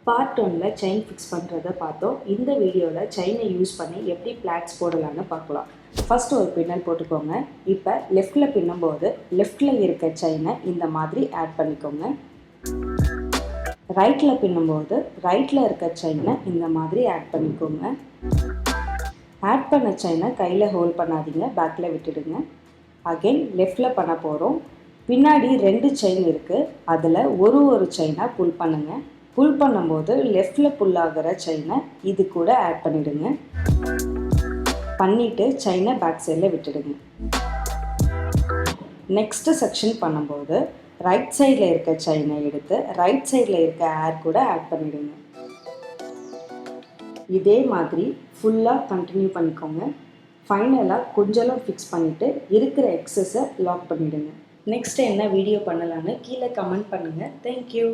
Part 1ல் chain fix பண்ணுறதை பார்த்தோம். இந்த வீடியோவில் செயினை யூஸ் பண்ணி எப்படி பிளாட்ஸ் போடலான்னு பார்க்கலாம். ஃபஸ்ட்டு ஒரு பின்னல் போட்டுக்கோங்க. இப்போ லெஃப்டில் பின்னும்போது லெஃப்டில் இருக்க செயினை இந்த மாதிரி ஆட் பண்ணிக்கோங்க. ரைட்டில் பின்னும்போது ரைட்டில் இருக்க செயினை இந்த மாதிரி ஆட் பண்ணிக்கோங்க. ஆட் பண்ண செயினை கையில் ஹோல்ட் பண்ணாதீங்க, பேக்கில் விட்டுடுங்க. அகெயின் லெஃப்டில் பண்ண போகிறோம். பின்னாடி 2 செயின் இருக்குது, அதில் ஒரு செயினாக புல் பண்ணுங்கள். புல் பண்ணும்போது லெஃப்டில் புல் ஆகிற செயினை இது கூட ஆட் பண்ணிவிடுங்க. பண்ணிவிட்டு செயினை பேக் சைடில் விட்டுடுங்க. நெக்ஸ்ட்டு செக்ஷன் பண்ணும்போது ரைட் சைடில் இருக்க செயினை எடுத்து ரைட் சைடில் இருக்க ஏர் கூட ஆட் பண்ணிவிடுங்க. இதே மாதிரி ஃபுல்லாக கண்டினியூ பண்ணிக்கோங்க. ஃபைனலாக கொஞ்சம் ஃபிக்ஸ் பண்ணிவிட்டு இருக்கிற எக்ஸஸை லாக் பண்ணிவிடுங்க. நெக்ஸ்ட் என்ன வீடியோ பண்ணலான்னு கீழே கமெண்ட் பண்ணுங்கள். தேங்க்யூ.